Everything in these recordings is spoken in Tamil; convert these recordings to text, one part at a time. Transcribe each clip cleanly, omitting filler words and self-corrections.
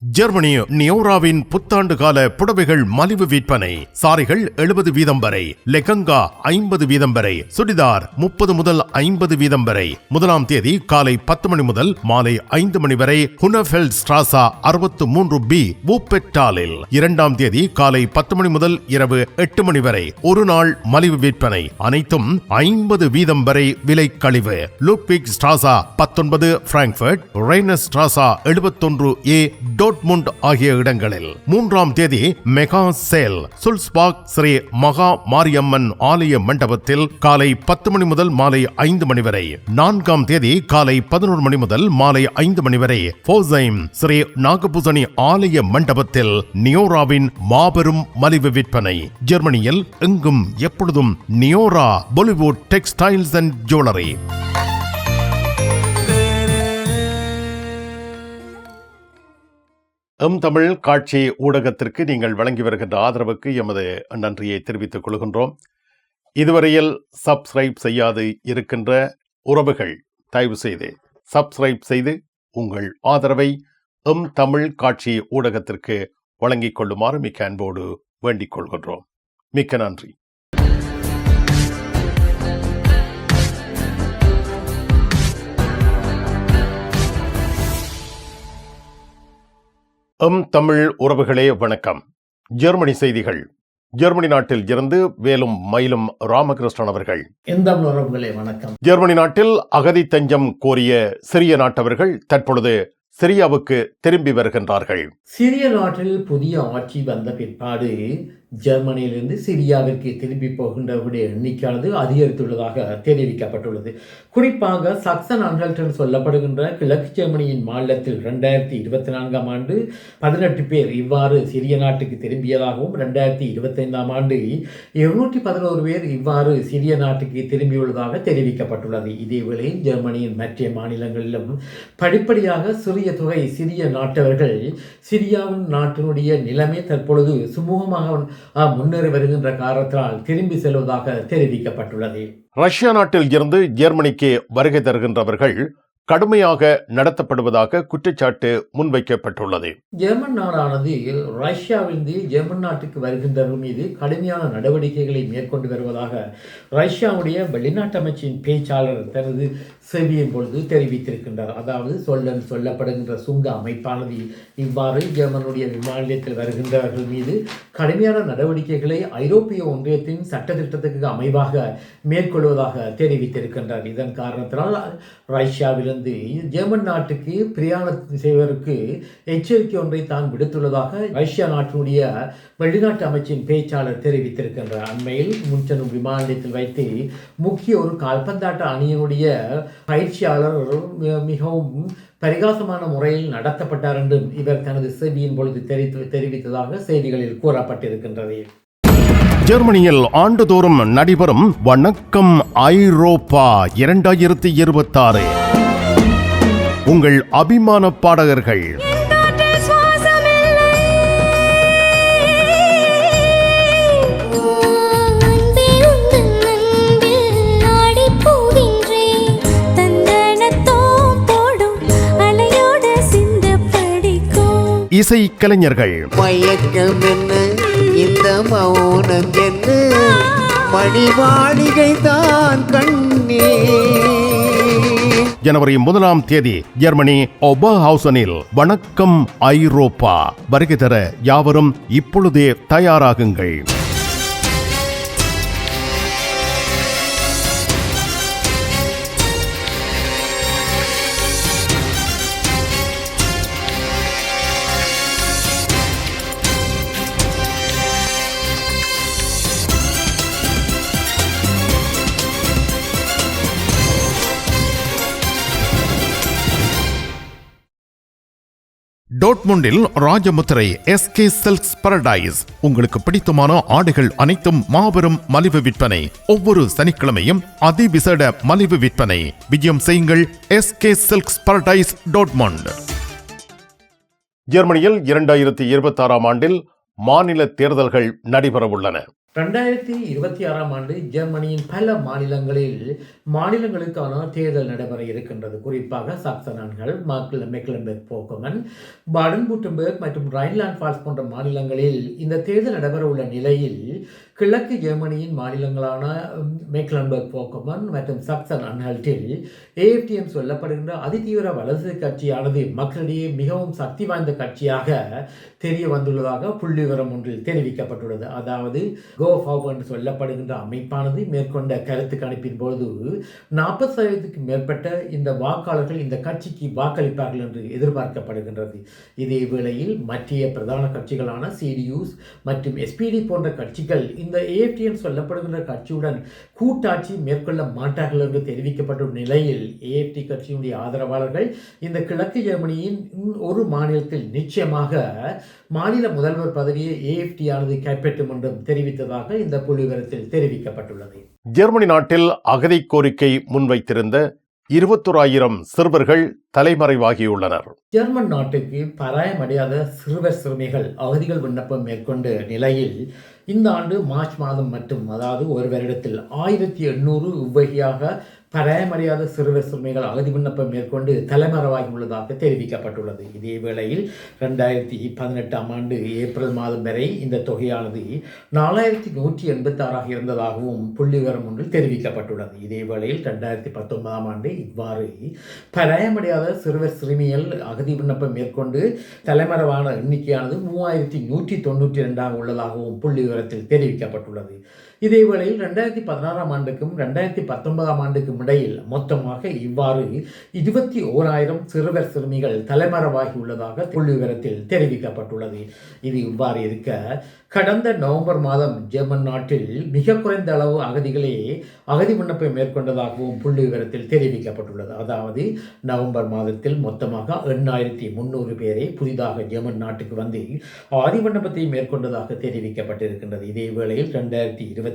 ஜெர்மனி நியோராவின் புத்தாண்டு கால புடவைகள் மலிவு விற்பனை. சாரிகள் 70% வரை, லெகங்கா 50% வரை, சுடிதார் 30 முதல் 50% வரை. 1ஆம் தேதி காலை 10 மணி முதல் மாலை 5 மணி வரை ஹுனஃபெல்ட் ஸ்ட்ராசா 63B வூப்பெட்டாலில். 2ஆம் தேதி காலை 10 மணி முதல் இரவு 8 மணி வரை ஒரு நாள் மலிவு விற்பனை. அனைத்தும் 50% வரை விலை கழிவு. லூட்விக் ஸ்ட்ராசா 19, பிராங்க்ஃபர்ட், ரெய்னஸ் ஸ்ட்ராசா 71A டோட்முண்ட் ஆகிய இடங்களில். 3ஆம் தேதி மெகா சேல் சுல்ஸ்பாக் ஸ்ரீ மகா மாரியம்மன் ஆலய மண்டபத்தில் காலை 10 மணி முதல் மாலை 5 மணி வரை. 4ஆம் தேதி காலை 11 மணி முதல் மாலை 5 மணி வரை போசைம் ஸ்ரீ நாகபூசணி ஆலய மண்டபத்தில் நியோராவின் மாபெரும் மலிவு விற்பனை. ஜெர்மனியில் எங்கும் எப்பொழுதும் நியோரா Bollywood textiles and jewellery. Tamil காட்சி ஊடகத்திற்கு நீங்கள் வழங்கி வருகின்ற ஆதரவுக்கு எமது நன்றியை தெரிவித்துக் கொள்கின்றோம். இதுவரையில் சப்ஸ்கிரைப் செய்யாது இருக்கின்ற உறவுகள் தயவு செய்து சப்ஸ்கிரைப் செய்து உங்கள் ஆதரவை தமிழ் காட்சி ஊடகத்திற்கு வழங்கிக் கொள்ளுமாறு மிக்க அன்போடு வேண்டிக் கொள்கின்றோம். மிக்க நன்றி. தமிழ் உறவுகளே வணக்கம். ஜெர்மனி செய்திகள். ஜெர்மனி நாட்டில் இருந்து வேலும் மயிலும் ராமகிருஷ்ணன் அவர்கள். உறவுகளே வணக்கம். ஜெர்மனி நாட்டில் அகதி தஞ்சம் கோரிய சிரிய நாட்டவர்கள் தற்பொழுது சிரியாவுக்கு திரும்பி வருகின்றார்கள். சிரிய நாட்டில் புதிய ஆட்சி வந்த பிற்பாடு ஜெர்மனியிலிருந்து சிரியாவிற்கு திரும்பி போகின்றவர்களுடைய எண்ணிக்கையானது அதிகரித்துள்ளதாக தெரிவிக்கப்பட்டுள்ளது. குறிப்பாக சக்சன் அன்ஹல்ட் சொல்லப்படுகின்ற கிழக்கு ஜெர்மனியின் மாநிலத்தில் 2024ஆம் ஆண்டு 18 பேர் இவ்வாறு சிரிய நாட்டுக்கு திரும்பியதாகவும் 2025ஆம் ஆண்டு 211 பேர் இவ்வாறு சிரிய நாட்டுக்கு திரும்பியுள்ளதாக தெரிவிக்கப்பட்டுள்ளது. இதேவேளை ஜெர்மனியின் மற்ற மாநிலங்களிலும் படிப்படியாக சிறிய தொகை சிரிய நாட்டவர்கள் சிரியாவின் நாட்டினுடைய நிலைமை தற்பொழுது சுமூகமாக முன்னேறி வருகின்ற காரணத்தால் திரும்பி செல்வதாக தெரிவிக்கப்பட்டுள்ளது. ரஷ்யா நாட்டில் இருந்து ஜெர்மனிக்கு வருகை தருகின்றவர்கள் கடுமையாக நடத்தப்படுவதாக குற்றச்சாட்டு முன்வைக்கப்பட்டுள்ளது. ஜெர்மன் நாடானது ரஷ்யாவிலிருந்து ஜெர்மன் நாட்டுக்கு வருகின்றவர்கள் மீது கடுமையான நடவடிக்கைகளை மேற்கொண்டு வருவதாக ரஷ்யாவுடைய வெளிநாட்டு அமைச்சின் பேச்சாளர் தனது செவியின் பொழுது தெரிவித்திருக்கின்றார். அதாவது சொல்லப்படுகின்ற சுங்க அமைப்பானது இவ்வாறு ஜெர்மனுடைய விமான நிலையத்தில் வருகின்றவர்கள் மீது கடுமையான நடவடிக்கைகளை ஐரோப்பிய ஒன்றியத்தின் சட்டத்திட்டத்துக்கு அமைவாக மேற்கொள்வதாக தெரிவித்திருக்கின்றார். இதன் காரணத்தினால் ரஷ்யாவிலிருந்து ஜெர்மன் நாட்டுக்கு பிரயாணம் செய்வதற்கு எச்சரிக்கை ஒன்றை தான் விடுத்துள்ளதாக ரஷ்யா நாட்டினுடைய வெளிநாட்டு அமைச்சின் பேச்சாளர் தெரிவித்திருக்கின்றார். அண்மையில் முன்செனும் விமான நிலையத்தில் வைத்து முக்கிய ஒரு கால்பந்தாட்ட அணியினுடைய பயிற்சியாளர் மிகவும் பரிகாசமான முறையில் நடத்தப்பட்டார் என்றும் இவர் தனது செய்தியின் பொழுது தெரிவித்ததாக செய்திகளில் கூறப்பட்டிருக்கின்றது. ஜெர்மனியில் ஆண்டுதோறும் நடைபெறும் வணக்கம் ஐரோப்பா 2026 உங்கள் அபிமான பாடகர்கள் இசை கலைஞர்கள் மயக்கம் என்ன இந்த மௌனம் என்ன மணிமாளிகை தான் கண்ணே. ஜனவரி 1ஆம் தேதி ஜெர்மனி ஓபர்ஹவுசனில் வணக்கம் ஐரோப்பா வருகை தர யாவரும் இப்பொழுதே தயாராகுங்கள். டோட்முண்டில் ராஜமுத்திரை SK சில்க்ஸ் பாரடைஸ். உங்களுக்கு பிடித்தமான ஆடைகள் அனைத்தும் மாபெரும் மலிவு விற்பனை. ஒவ்வொரு சனிக்கிழமையும் அதிவிசேட மலிவு விற்பனை. விஜயம் செய்யுங்கள் SK சில்க்ஸ் பாரடைஸ் டோட்முண்ட். ஜெர்மனியில் 2026ஆம் ஆண்டில் மாநில தேர்தல்கள் நடைபெறவுள்ளன. 2026 ஆண்டு ஜெர்மனியின் பல மாநிலங்களுக்கான தேர்தல் நடைபெற இருக்கின்றது. குறிப்பாக சாக்சன் அன்ஹல்ட், மெக்லன்பெர்க் போக்கமன், பாடன்-வூர்ட்டம்பெர்க் மற்றும் ரைன்லாந்து ஃபால்ஸ் போன்ற மாநிலங்களில் இந்த தேர்தல் நடைபெற உள்ள நிலையில் கிழக்கு ஜெர்மனியின் மாநிலங்களான மெக்லன்பெர்க் போக்கமன் மற்றும் சாக்சன் அன்ஹல்ட்டில் AFD சொல்லப்படுகின்ற அதிதீவிர வலது கட்சியானது மக்களிடையே மிகவும் சக்தி வாய்ந்த கட்சியாக தெரிய வந்துள்ளதாக புள்ளிவிவரம் ஒன்றில் தெரிவிக்கப்பட்டுள்ளது. அதாவது கோஃபாவ் என்று சொல்லப்படுகின்ற அமைப்பானது மேற்கொண்ட கருத்து கணிப்பின் பொழுது 40% மேற்பட்ட இந்த வாக்காளர்கள் இந்த கட்சிக்கு வாக்களிப்பார்கள் என்று எதிர்பார்க்கப்படுகின்றது. இதே வேளையில் மற்ற பிரதான கட்சிகளான CDU மற்றும் SPD போன்ற கட்சிகள் இந்த AFD சொல்லப்படுகின்ற கட்சியுடன் கூட்டாட்சி மேற்கொள்ள மாட்டார்கள் என்று தெரிவிக்கப்பட்டுள்ள நிலையில் AFD கட்சியினுடைய ஆதரவாளர்கள் இந்த கிழக்கு ஜெர்மனியின் ஒரு மாநிலத்தில் நிச்சயமாக மாநில முதல்வர் பதவியை AFD ஆனது கைப்பற்றும் என்றும் தெரிவித்ததாக இந்த புள்ளிவிவரத்தில் தெரிவிக்கப்பட்டுள்ளது. ஜெர்மனி நாட்டில் அகதி கோரிக்கை முன்வைத்திருந்த 21,000 சிறுவர்கள் தலைமறைவாகியுள்ளனர். ஜெர்மன் நாட்டுக்கு பராயமடையாத சிறுவர் சிறுமிகள் அகதிகள் விண்ணப்பம் மேற்கொண்ட நிலையில் இந்த ஆண்டு மார்ச் மாதம் மட்டும், அதாவது ஒரு வருடத்தில் 1800 இவ்வகையாக பராயமடையாத சிறுவர் சிறுமிகள் அகதி விண்ணப்பம் மேற்கொண்டு தலைமறைவாகி உள்ளதாக தெரிவிக்கப்பட்டுள்ளது. இதே வேளையில் 2018 ஆண்டு ஏப்ரல் மாதம் வரை இந்த தொகையானது 4186 இருந்ததாகவும் புள்ளிவிவரம் ஒன்றில் தெரிவிக்கப்பட்டுள்ளது. இதே வேளையில் 2019 ஆண்டு இவ்வாறு பராயமடையாத சிறுவர் சிறுமிகள் அகதி விண்ணப்பம் மேற்கொண்டு தலைமறைவான எண்ணிக்கையானது 3192 உள்ளதாகவும் புள்ளிவிவரத்தில் தெரிவிக்கப்பட்டுள்ளது. இதேவேளையில் 2016 ஆண்டுக்கும் 2019 ஆண்டுக்கும் இடையில் மொத்தமாக இவ்வாறு 21,000 சிறுவர் சிறுமிகள் தலைமறைவாகி உள்ளதாக புள்ளிவிவரத்தில் தெரிவிக்கப்பட்டுள்ளது. இது இவ்வாறு இருக்க, கடந்த நவம்பர் மாதம் ஜெர்மன் நாட்டில் மிக குறைந்த அளவு அகதிகளே அகதி விண்ணப்பம் மேற்கொண்டதாகவும் புள்ளிவிவரத்தில் தெரிவிக்கப்பட்டுள்ளது. அதாவது நவம்பர் மாதத்தில் மொத்தமாக 8,300 பேரை புதிதாக ஜெர்மன் நாட்டுக்கு வந்து அகதி விண்ணப்பத்தை மேற்கொண்டதாக தெரிவிக்கப்பட்டிருக்கின்றது. இதே வேளையில் 2023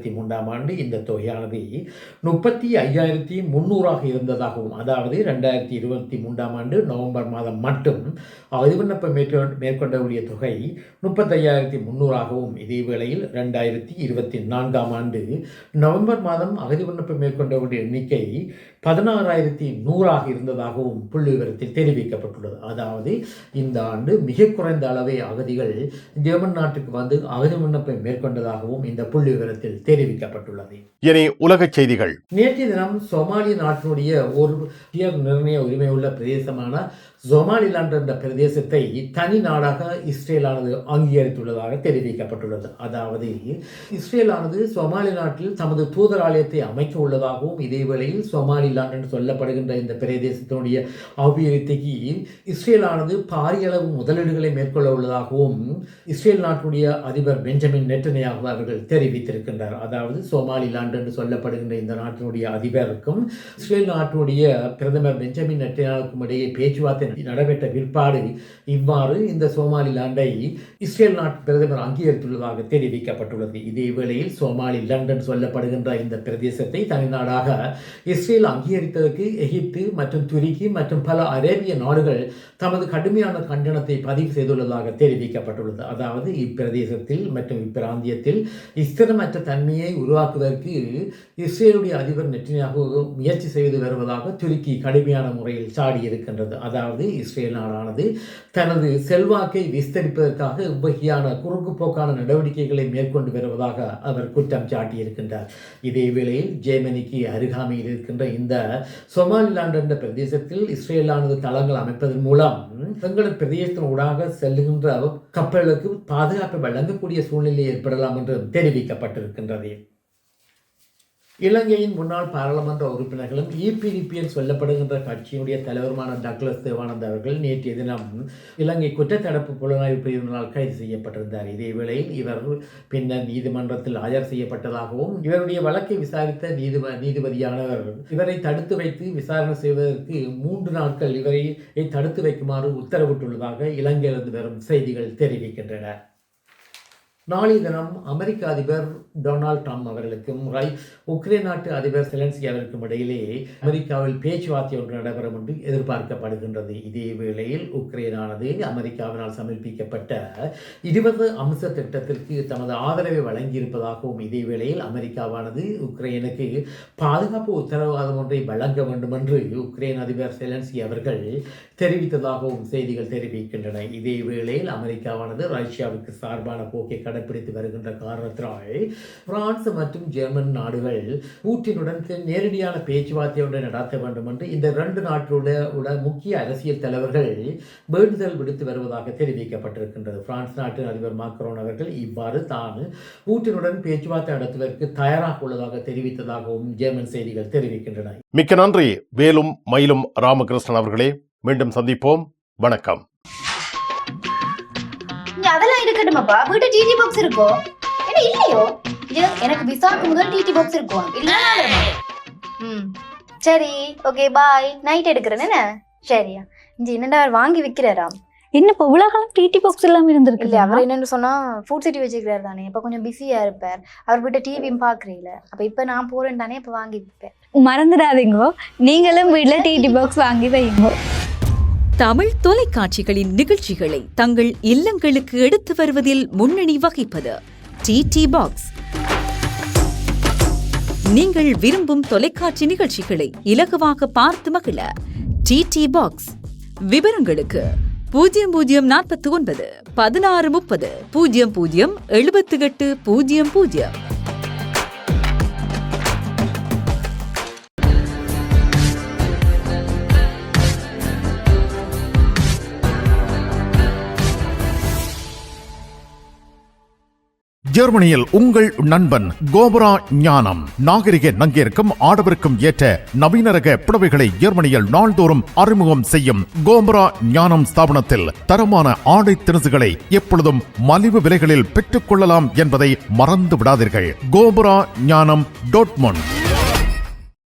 ஆண்டு இந்த தொகையானது 35,300 இருந்ததாகவும், அதாவது 2023 ஆண்டு நவம்பர் மாதம் மட்டும் அகதி விண்ணப்பம் மேற்கொண்டவுடைய தொகை 35,300 இதே வேளையில் 2024 ஆண்டு நவம்பர் மாதம் அகதி விண்ணப்பம் மேற்கொண்டவருடைய எண்ணிக்கை 16,100 இருந்ததாகவும் புள்ளிவிவரத்தில் தெரிவிக்கப்பட்டுள்ளது. அதாவது இந்த ஆண்டு மிக குறைந்த அளவே அகதிகள் ஜெர்மன் நாட்டுக்கு வந்து அகதி விண்ணப்பம் மேற்கொண்டதாகவும் இந்த புள்ளிவிவரத்தில் தெரிவிக்கப்பட்டுள்ளது. இனி உலக செய்திகள். நேற்றைய தினம் சோமாலிய நாட்டினுடைய ஒரு நிர்ணய உரிமை உள்ள பிரதேசமான சோமாலிலாந்து என்ற பிரதேசத்தை தனி நாடாக இஸ்ரேலானது அங்கீகரித்துள்ளதாக தெரிவிக்கப்பட்டுள்ளது. அதாவது இஸ்ரேலானது சோமாலி நாட்டில் தமது தூதராலயத்தை அமைக்க உள்ளதாகவும், இதேவேளையில் சோமாலிலாந்து என்று சொல்லப்படுகின்ற இந்த பிரதேசத்தினுடைய அபிவிருத்திக்கு இஸ்ரேலானது பாரிய அளவு முதலீடுகளை மேற்கொள்ள உள்ளதாகவும் இஸ்ரேல் நாட்டுடைய அதிபர் பெஞ்சமின் நெட்டன்யாகு அவர்கள் தெரிவித்திருக்கின்றார். அதாவது சோமாலிலாந்து என்று சொல்லப்படுகின்ற இந்த நாட்டினுடைய அதிபருக்கும் இஸ்ரேல் நாட்டுடைய பிரதமர் பெஞ்சமின் நெட்டன்யாகுக்கும் இடையே பேச்சுவார்த்தை நடைபெற்ற பிற்பாடு இவ்வாறு இந்த சோமாலிலாண்டை இஸ்ரேல் நாட்டு பிரதமர் அங்கீகரித்துள்ளதாக தெரிவிக்கப்பட்டுள்ளது. இதே வேளையில் சோமாலிலாந்து சொல்லப்படுகின்ற இந்த பிரதேசத்தை தனிநாடாக இஸ்ரேல் அங்கீகரித்ததற்கு எகிப்து மற்றும் துருக்கி மற்றும் பல அரேபிய நாடுகள் தமது கடுமையான கண்டனத்தை பதிவு செய்துள்ளதாக தெரிவிக்கப்பட்டுள்ளது. அதாவது இப்பிரதேசத்தில் மற்றும் இப்பிராந்தியத்தில் ஸ்திரமற்ற தன்மையை உருவாக்குவதற்கு இஸ்ரேலுடைய அதிபர் நெட்டன்யாகு முயற்சி செய்து வருவதாக துருக்கி கடுமையான முறையில் சாடியிருக்கின்றது. அதாவது இஸ்ரேல் நாடானது தனது செல்வாக்கை விஸ்தரிப்பதற்காக இவ்வகையான குறுக்கு போக்கான நடவடிக்கைகளை மேற்கொண்டு வருவதாக அவர் குற்றம் சாட்டியிருக்கின்றார். இதே வேளையில் ஜெர்மனிக்கு அருகாமையில் இருக்கின்ற இந்த சோமாலிலாந்து என்ற பிரதேசத்தில் இஸ்ரேலானது தளங்கள் அமைப்பதன் மூலம் தங்களது பிரதேசத்தின் ஊடாக செல்லுகின்ற கப்பல்களுக்கு பாதுகாப்பை வழங்கக்கூடிய சூழ்நிலை ஏற்படலாம் என்று தெரிவிக்கப்பட்டிருக்கின்றது. இலங்கையின் முன்னாள் பாராளுமன்ற உறுப்பினர்களும் EPDP சொல்லப்படுகின்ற கட்சியினுடைய தலைவருமான டக்ளஸ் தேவானந்த் அவர்கள் நேற்றைய தினம் இலங்கை குற்றத்தடுப்பு புலனாய்வு பிரிவினரால் கைது செய்யப்பட்டிருந்தார். இதே வேளையில் இவர் பின்னர் நீதிமன்றத்தில் ஆஜர் செய்யப்பட்டதாகவும், இவருடைய வழக்கை விசாரித்த நீதிபதியானவர் இவரை தடுத்து வைத்து விசாரணை செய்வதற்கு 3 நாட்கள் இவரை தடுத்து வைக்குமாறு உத்தரவிட்டுள்ளதாக இலங்கையிலிருந்து வரும் செய்திகள் தெரிவிக்கின்றன. நாளைய தினம் அமெரிக்க அதிபர் டொனால்ட் ட்ரம்ப் அவர்களுக்கும் உக்ரைன் நாட்டு அதிபர் செலன்ஸ்கி அவருக்கும் இடையிலே அமெரிக்காவில் பேச்சுவார்த்தை ஒன்று நடைபெறும் என்று எதிர்பார்க்கப்படுகின்றது. இதே வேளையில் உக்ரைனானது அமெரிக்காவினால் சமர்ப்பிக்கப்பட்ட 20 அம்ச திட்டத்திற்கு தமது ஆதரவை வழங்கியிருப்பதாகவும் இதே வேளையில் அமெரிக்காவானது உக்ரைனுக்கு பாதுகாப்பு உத்தரவாதம் ஒன்றை வழங்க வேண்டும் என்று உக்ரைன் அதிபர் செலன்ஸ்கி அவர்கள் தெரிவித்ததாகவும் செய்திகள் தெரிவிக்கின்றன. இதே வேளையில் அமெரிக்காவானது ரஷ்யாவுக்கு சார்பான போக்கை கடைப்பிடித்து வருகின்ற காரணத்தினால் பிரான்ஸ் மற்றும் ஜெர்மன் நாடுகள் பூட்டினுடன் நேரடியான பேச்சுவார்த்தை ஒன்றை நடத்த வேண்டும் என்று இந்த 2 நாட்டோட முக்கிய அரசியல் தலைவர்கள் வேண்டுதல் விடுத்து வருவதாக தெரிவிக்கப்பட்டிருக்கின்றது. பிரான்ஸ் நாட்டு அதிபர் மாக்ரோன் அவர்கள் இவ்வாறு தான் பூட்டினுடன் பேச்சுவார்த்தை நடத்துவதற்கு தயாராக உள்ளதாக தெரிவித்ததாகவும் ஜெர்மன் செய்திகள் தெரிவிக்கின்றன. மிக்க நன்றி வேலும் மயிலும் ராமகிருஷ்ணன் அவர்களே. மீண்டும் சந்திப்போம். வணக்கம். அதெல்லாம் இருக்கட்டுமாப்பா, வீட்டு டிடி பாக்ஸ் இருக்கோ என்ன இல்லையோ? எனக்கு விசாக்கு முதல் டிடி பாக்ஸ் இருக்கும் இல்ல? சரி, ஓகே, பாய். நைட் எடுக்கிறேன் என்ன? சரியா? இங்க என்னடா வாங்கி விற்கிறாராம்? என்னப்பா உலகம் டிடி பாக்ஸ் எல்லாம் இருந்திருக்கு? இல்ல, அவர் என்னன்னு சொன்னா ஃபுட் சிட்டி வச்சுக்கிறாரு தானே, இப்ப கொஞ்சம் பிஸியா இருப்பார். அவர் வீட்டை டிவியும் பாக்குறீங்கள, அப்ப இப்ப நான் போறேன் தானே, இப்ப வாங்கி விற்பேன். மறந்துடாதீங்கோ, நீங்களும் வீட்டுல டிடி பாக்ஸ் வாங்கி வைங்க. தமிழ் தொலைக்காட்சிகளின் நிகழ்ச்சிகளை தங்கள் இல்லங்களுக்கு எடுத்து வருவதில் முன்னணி வகிப்பது டிடி பாக்ஸ். நீங்கள் விரும்பும் தொலைக்காட்சி நிகழ்ச்சிகளை இலகுவாக பார்த்து மகிழ டிடி பாக்ஸ். விவரங்களுக்கு 0049 1630 00 78 00. ஜெர்மனியில் உங்கள் நண்பன் கோபரா ஞானம். நாகரிக நங்கிற்கும் ஆடவருக்கும் ஏற்ற நவீன ரக புடவைகளை ஜெர்மனியில் நாள்தோறும் அறிமுகம் செய்யும் கோபரா ஞானம் ஸ்தாபனத்தில் தரமான ஆடை திணுசுகளை எப்பொழுதும் மலிவு விலைகளில் பெற்றுக் கொள்ளலாம் என்பதை மறந்து விடாதீர்கள். கோபரா ஞானம் டாட்மண்ட்.